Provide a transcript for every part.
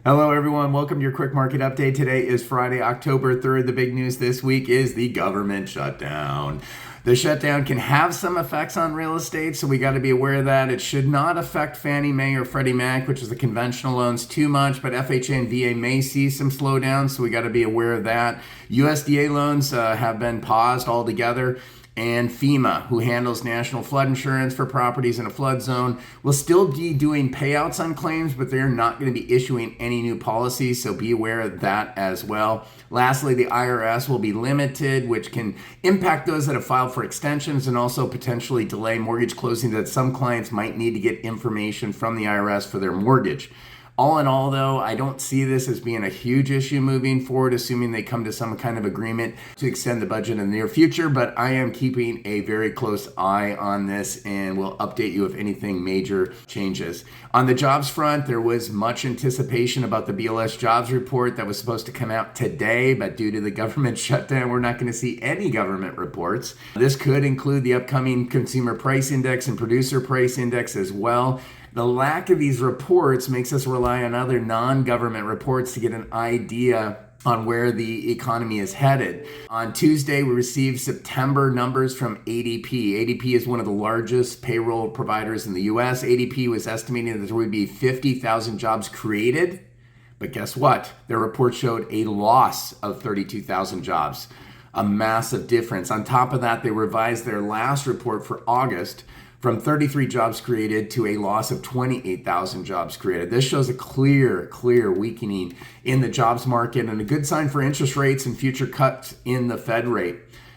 Hello, everyone. Welcome to your quick market update. Today is Friday, October 3rd. The big news this week is the government shutdown. The shutdown can have some effects on real estate, so we got to be aware of that. It should not affect Fannie Mae or Freddie Mac, which is the conventional loans, too much, but FHA and VA may see some slowdown, so we got to be aware of that. USDA loans have been paused altogether. And FEMA, who handles national flood insurance for properties in a flood zone, will still be doing payouts on claims, but they're not going to be issuing any new policies, so be aware of that as well. Lastly, the IRS will be limited, which can impact those that have filed for extensions and also potentially delay mortgage closing, that some clients might need to get information from the IRS for their mortgage. All in all, though, I don't see this as being a huge issue moving forward, assuming they come to some kind of agreement to extend the budget in the near future, but I am keeping a very close eye on this and will update you if anything major changes. On the jobs front, there was much anticipation about the BLS jobs report that was supposed to come out today, but due to the government shutdown, we're not going to see any government reports. This could include the upcoming consumer price index and producer price index as well. The lack of these reports makes us rely on other non-government reports to get an idea on where the economy is headed. On Tuesday, we received September numbers from ADP. ADP is one of the largest payroll providers in the US. ADP was estimating that there would be 50,000 jobs created, but guess what? Their report showed a loss of 32,000 jobs, a massive difference. On top of that, they revised their last report for August from 33 jobs created to a loss of 28,000 jobs created. This shows a clear weakening in the jobs market and a good sign for interest rates and future cuts in the Fed rate.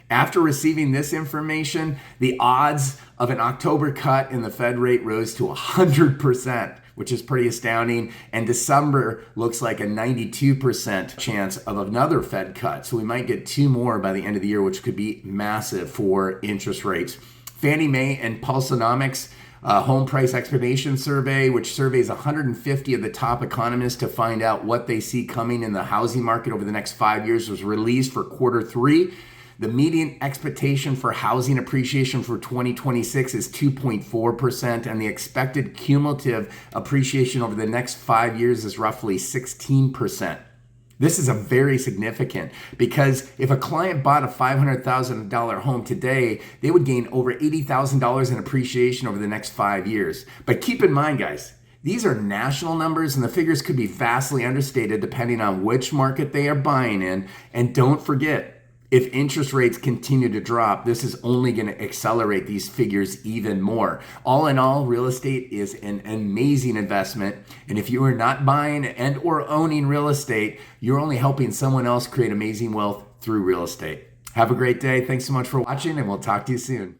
After receiving this information, the odds of an October cut in the Fed rate rose to 100%, which is pretty astounding. And December looks like a 92% chance of another Fed cut. So we might get two more by the end of the year, which could be massive for interest rates. Fannie Mae and Paulsonomics home price expectation survey, which surveys 150 of the top economists to find out what they see coming in the housing market over the next 5 years, was released for quarter three. The median expectation for housing appreciation for 2026 is 2.4%, and the expected cumulative appreciation over the next 5 years is roughly 16%. This is a very significant, because if a client bought a $500,000 home today, they would gain over $80,000 in appreciation over the next 5 years. But keep in mind, guys, these are national numbers and the figures could be vastly understated depending on which market they are buying in. And don't forget, if interest rates continue to drop, this is only going to accelerate these figures even more. All in all, real estate is an amazing investment. And if you are not buying and or owning real estate, you're only helping someone else create amazing wealth through real estate. Have a great day. Thanks so much for watching, and we'll talk to you soon.